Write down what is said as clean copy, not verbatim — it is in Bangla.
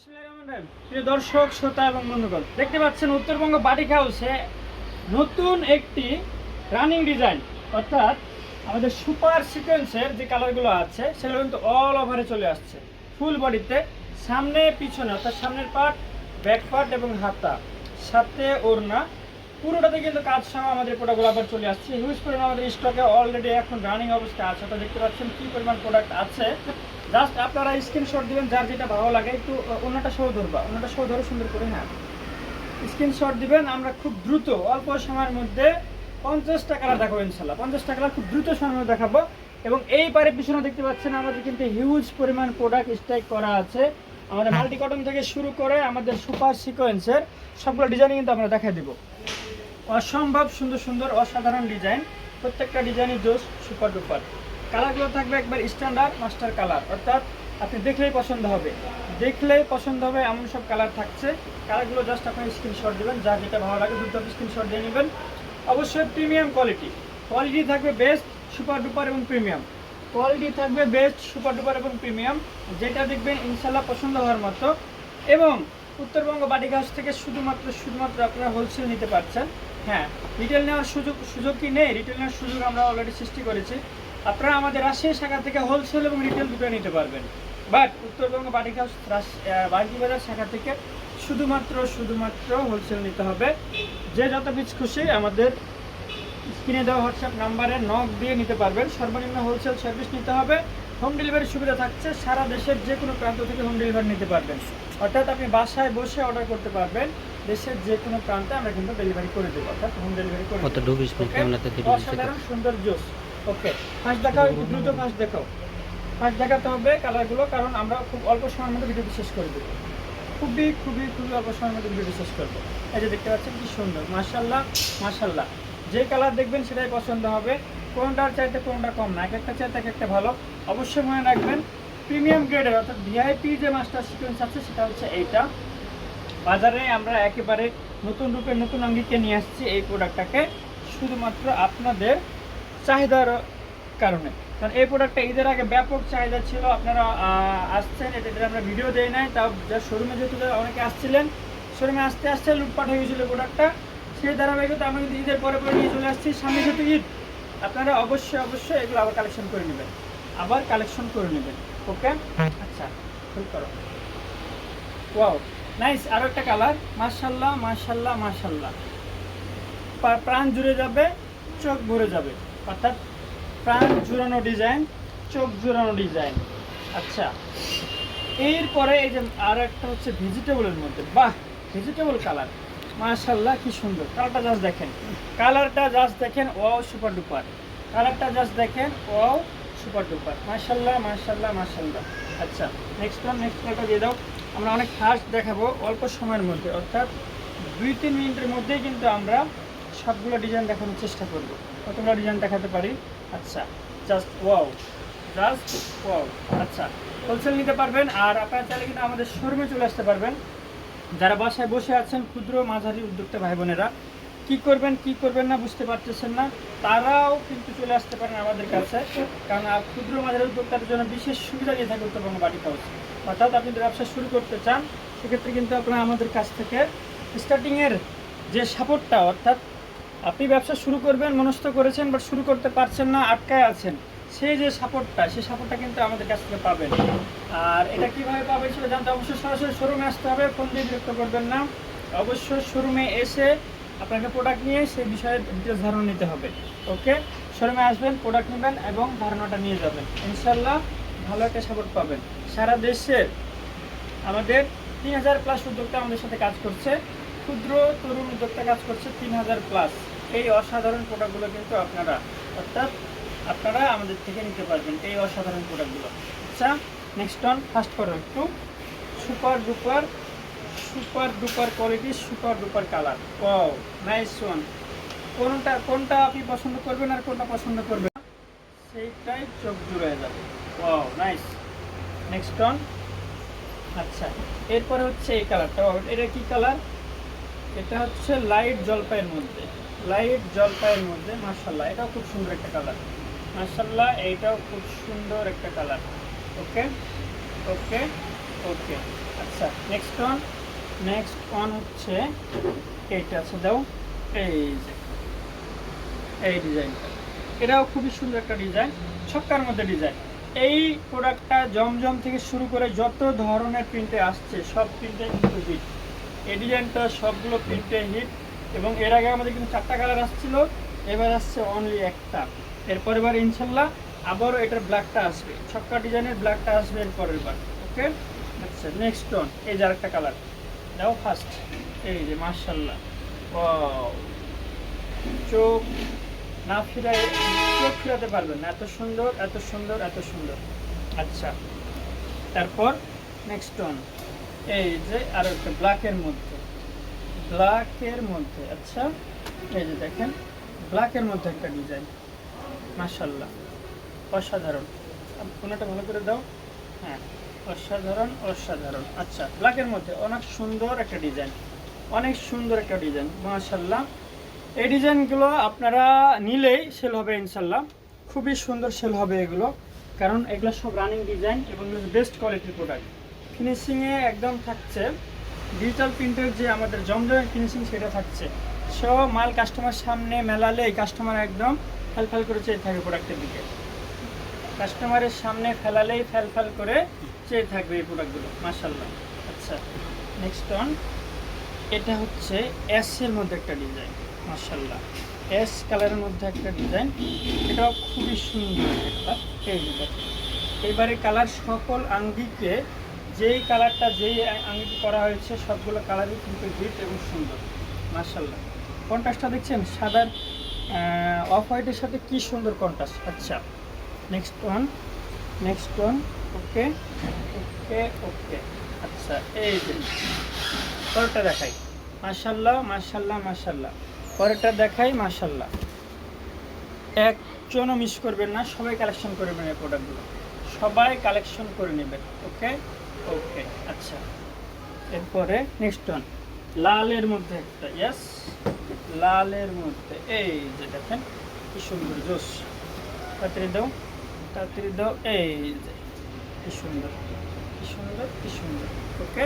প্রিয় দর্শক শ্রোতা এবং বন্ধুগণ, দেখতে পাচ্ছেন উত্তরবঙ্গ বাটিক হাউসে নতুন একটি রানিং ডিজাইন, অর্থাৎ আমাদের সুপার সিকোয়েন্সের যে কালারগুলো আছে সেগুলো কিন্তু অল ওভারে চলে আসছে ফুল বডিতে, সামনে পিছনে অর্থাৎ সামনের পার্ট, ব্যাক পার্ট এবং হাতা, সাথে ওড়না, পুরোটাতে কিন্তু কাজ সহ আমাদের প্রোডাক্টগুলো আবার চলে আসছে। হিউজ পরিমাণ আমাদের স্টকে অলরেডি এখন রানিং অবস্থায় আছে। তো দেখতে পাচ্ছেন কী পরিমাণ প্রোডাক্ট আছে। জাস্ট আপনারা স্ক্রিনশট দিবেন, যার যেটা ভালো লাগে। একটু অন্যটা সহ ধরবা, অন্যটা সহ ধরো সুন্দর করে। হ্যাঁ, স্ক্রিনশট দিবেন। আমরা খুব দ্রুত অল্প সময়ের মধ্যে 50টা কালার দেখাবো ইনশাল্লাহ। 50টা কালার খুব দ্রুত সময়ের মধ্যে দেখাবো। এবং এই পারে পিছনে দেখতে পাচ্ছেন আমাদের কিন্তু হিউজ পরিমাণ প্রোডাক্ট স্টক করা আছে। আমাদের মাল্টি কটন থেকে শুরু করে আমাদের সুপার সিকোয়েন্সের সবগুলো ডিজাইন কিন্তু আমরা দেখাই দিব। অসম্ভব সুন্দর সুন্দর অসাধারণ ডিজাইন, প্রত্যেকটা ডিজাইনই জোস, সুপার ডুপার। কালারগুলো থাকবে একবার স্ট্যান্ডার্ড মাস্টার কালার, অর্থাৎ আপনি দেখলেই পছন্দ হবে, দেখলেই পছন্দ হবে এমন সব কালার থাকছে। কালারগুলো জাস্ট আপনি স্ক্রিনশট দেবেন, যার যেটা ভালো লাগে দ্রুত স্ক্রিনশট দিয়ে নেবেন। অবশ্যই প্রিমিয়াম কোয়ালিটি, কোয়ালিটি থাকবে বেস্ট, সুপার ডুপার এবং প্রিমিয়াম। কোয়ালিটি থাকবে বেস্ট, সুপার ডুপার এবং প্রিমিয়াম, যেটা দেখবেন ইনশাল্লাহ পছন্দ হওয়ার মতো। এবং উত্তরবঙ্গ বাটিক হাউস থেকে শুধুমাত্র আপনারা হোলসেল নিতে পারছেন। হ্যাঁ, রিটেল নেওয়ার সুযোগ কি নেই? রিটেল নেওয়ার সুযোগ আমরা অলরেডি সৃষ্টি করেছি। আপনারা আমাদের রাজশাহী শাখা থেকে হোলসেল এবং রিটেল দুটো নিতে পারবেন। But Uttarbanga batik house Bagdi বাজার শাখা থেকে শুধুমাত্র হোলসেল নিতে হবে। যে যত পিস খুশি আমাদের স্ক্রিনে দেওয়া হোয়াটসঅ্যাপ নাম্বারে নক দিয়ে নিতে পারবেন। সর্বনিম্ন হোলসেল সার্ভিস নিতে হবে। হোম ডেলিভারি সুবিধা থাকছে, সারা দেশের যে কোনো প্রান্ত থেকে হোম ডেলিভারি নিতে পারবেন। অর্থাৎ আপনি বাসায় বসে অর্ডার করতে পারবেন, দেশের যে কোনো প্রান্তে আমরা কিন্তু ডেলিভারি করে দেবো, অর্থাৎ হোম ডেলিভারি করে দেবো। অসাধারণ সুন্দর জোস। ওকে, ফার্স্ট দেখাও, একটু দ্রুত ফার্স্ট দেখাও। ফার্স্ট দেখাতে হবে কালারগুলো, কারণ আমরা খুব অল্প সময়ের মধ্যে ভিডিওটি শেষ করে দেবো। খুবই অল্প সময়ের মধ্যে ভিডিওটি শেষ করবো। এই যে দেখতে পাচ্ছেন কি সুন্দর, মাশাল্লাহ। যে কালার দেখবেন সেটাই পছন্দ হবে। কোনটার চাইতে কোনটা কম না, এক একটা চাইতে এক একটা ভালো। অবশ্যই মনে রাখবেন প্রিমিয়াম গ্রেডের অর্থাৎ ভিআইপি যে মাস্টার সিকোয়েন্স আছে সেটা হচ্ছে এইটা। বাজারে আমরা একেবারে নতুন রূপে নতুন আঙ্গিকে নিয়ে আসছি এই প্রোডাক্টটাকে, শুধুমাত্র আপনাদের চাহিদার কারণে। কারণ এই প্রোডাক্টটা ঈদের আগে ব্যাপক চাহিদা ছিল, আপনারা আসছেন, এটা আমরা ভিডিও দেই নাই, তাও যা শোরুমে যেহেতু অনেকে আসছিলেন, শোরুমে আসতে লুটপাট হয়ে গেছিলো প্রোডাক্টটা। সেই ধারাবাহিকতা আমরা কিন্তু ঈদের পরে নিয়ে চলে আসছি, সামনে যেহেতু ঈদ, আপনারা অবশ্যই এগুলো আবার কালেকশন করে নেবেন, ওকে। আচ্ছা, ফুল করো। Wow, nice. আরও একটা কালার, মাশাল্লাহ। প্রাণ জুড়ে যাবে, চোখ ভরে যাবে, অর্থাৎ প্রাণ জুড়ানো ডিজাইন, চোখ জুড়ানো ডিজাইন। আচ্ছা, এরপরে এই যে আর একটা হচ্ছে ভেজিটেবলের মধ্যে, বাহ, ভেজিটেবল কালার, মাশাল্লাহ কি সুন্দর। কালারটা জাস্ট দেখেন, wow super duper. Wow super duper, মাশাল্লাহ। আচ্ছা, নেক্সট কালারটা দিয়ে দাও। আমরা অনেক ফাস্ট দেখাবো অল্প সময়ের মধ্যে, অর্থাৎ 2-3 মিনিটের মধ্যেই কিন্তু আমরা সবগুলো ডিজাইন দেখানোর চেষ্টা করব। কতগুলো ডিজাইন দেখাতে পারি। আচ্ছা, জাস্ট ওয়াও। আচ্ছা, হোলসেল নিতে পারবেন, আর আপনারা চাইলে কিন্তু আমাদের শোরুমে চলে আসতে পারবেন। যারা বাসায় বসে আছেন, ক্ষুদ্র মাঝারি উদ্যোক্তা ভাই বোনেরা, কী করবেন না বুঝতে পারতেছেন না, তারাও কিন্তু চলে আসতে পারেন আমাদের কাছে। কারণ ক্ষুদ্র মাঝারি উদ্যোক্তাদের জন্য বিশেষ সুবিধা দিয়ে থাকে উত্তরবঙ্গ বাটিক হাউস। অর্থাৎ আপনি যদি ব্যবসা শুরু করতে চান, সেক্ষেত্রে কিন্তু আপনারা আমাদের কাছ থেকে স্টার্টিংয়ের যে সাপোর্টটা, অর্থাৎ আপনি ব্যবসা শুরু করবেন মনস্থ করেছেন, বাট শুরু করতে পারছেন না, আটকায় আছেন, সেই সাপোর্টটা কিন্তু আমাদের কাছ থেকে পাবেন। আর এটা কীভাবে পাবেন সেটা জানতে অবশ্যই সরাসরি শোরুমে আসতে হবে। ফোন দিয়ে বিরক্ত করবেন না, অবশ্যই শোরুমে এসে আপনাকে প্রোডাক্ট নিয়ে সেই বিষয়ে ডিটেলস ধারণা নিতে হবে। ওকে, শোরুমে আসবেন, প্রোডাক্ট নেবেন এবং ধারণাটা নিয়ে যাবেন, ইনশাল্লাহ ভালো একটা সাপোর্ট পাবেন। সারা দেশে আমাদের 3000+ উদ্যোক্তা আমাদের সাথে কাজ করছে, ক্ষুদ্র তরুণ উদ্যোক্তা কাজ করছে 3000+। এই অসাধারণ প্রোডাক্টগুলো কিন্তু আপনারা আমাদের থেকে নিতে পারবেন, এই অসাধারণ প্রোডাক্টগুলো। আচ্ছা, নেক্সট অন ফার্স্ট করো একটু। Super duper quality, super duper colour, wow, nice one. কোনটা আপনি পছন্দ করবেন আর কোনটা পছন্দ করবেন না, সেইটাই চোখ জুড়ে যাবে। Wow, nice. Next on. আচ্ছা, এরপরে হচ্ছে এই কালারটা, এটা কি কালার? এটা হচ্ছে লাইট জলপাইয়ের মধ্যে, মাশাল্লাহ, এটাও খুব সুন্দর একটা কালার, মাশাল্লাহ, এইটাও খুব সুন্দর একটা কালার। ওকে। আচ্ছা, আচ্ছা নেক্সট ওয়ান হচ্ছে এইটা আছে, দাও এই যে এই ডিজাইনটা, এটাও খুবই সুন্দর একটা ডিজাইন, ছক্কার মধ্যে ডিজাইন। এই প্রোডাক্টটা জমজম থেকে শুরু করে যত ধরনের প্রিন্টে আসছে সব প্রিন্টে কিন্তু হিট। এই ডিজাইনটা সবগুলো প্রিন্টে হিট, এবং এর আগে আমাদের কিন্তু 4টা কালার আসছিল, এবার আসছে অনলি একটা। এরপরের বার ইনশাল্লাহ আবারও এটার ব্ল্যাকটা আসবে, ছক্কা ডিজাইনের ব্ল্যাকটা আসবে এরপরের বার। ওকে, আচ্ছা নেক্সট ওয়ান, এই যে আরেকটা কালার, দাও ফার্স্ট, এই যে মাশাআল্লাহ, ওয়াও, চোখ না ফিরাই, চোখ ফিরাতে পারবেন না, এত সুন্দর এত সুন্দর এত সুন্দর। আচ্ছা, তারপর নেক্সট ওয়ান, এই যে আরো একটা ব্ল্যাকের মধ্যে, আচ্ছা এই যে দেখেন ব্ল্যাকের মধ্যে একটা ডিজাইন, মাশাআল্লাহ অসাধারণ। কোনটা ভালো করে দাও, হ্যাঁ অসাধারণ। আচ্ছা, ব্ল্যাকের মধ্যে অনেক সুন্দর একটা ডিজাইন, মাশাআল্লাহ। এই ডিজাইনগুলো আপনারা নিলেই সেল হবে ইনশাল্লাহ, খুবই সুন্দর সেল হবে এগুলো, কারণ এগুলো সব রানিং ডিজাইন এবং বেস্ট কোয়ালিটির প্রোডাক্ট। ফিনিশিংয়ে একদম থাকছে ডিজিটাল প্রিন্টের যে আমাদের জমজমের ফিনিশিং, সেটা থাকছে। সব মাল কাস্টমার সামনে মেলালে এই কাস্টমার একদম ফ্যাল করে চেয়ে থাকে প্রোডাক্টের দিকে, কাস্টমারের সামনে ফেলালেই ফ্যাল করে চেয়ে থাকবে এই প্রোডাক্টগুলো, মাশাআল্লাহ। আচ্ছা নেক্সট ওয়ান, এটা হচ্ছে এস এর মধ্যে একটা ডিজাইন, মাশাআল্লাহ এস কালারের মধ্যে একটা ডিজাইন, এটাও খুবই সুন্দর একটা। এই যে এইবারে কালার সকল আঙ্গিকে যেই কালারটা যেই আঙ্গিকে করা হয়েছে সবগুলো কালারই কিন্তু হিট এবং সুন্দর, মাশাআল্লাহ। কন্ট্রাস্টটা দেখছেন সাদার অফ হোয়াইটের সাথে কি সুন্দর কন্ট্রাস্ট। আচ্ছা নেক্সট ওয়ান, ওকে। আচ্ছা এই যে পরেরটা দেখাই, মাশাআল্লাহ। পরেরটা দেখাই, মাশাআল্লাহ। একজনও মিস করবেন না, সবাই কালেকশন করবেন এই প্রোডাক্টগুলো, সবাই কালেকশন করে নেবেন। ওকে। আচ্ছা, এরপরে নেক্সট ওয়ান, লালের মধ্যে একটা, লালের মধ্যে এই যে দেখেন কি সুন্দর জোস, তাড়াতাড়ি দাও, এই যে কি সুন্দর। ওকে।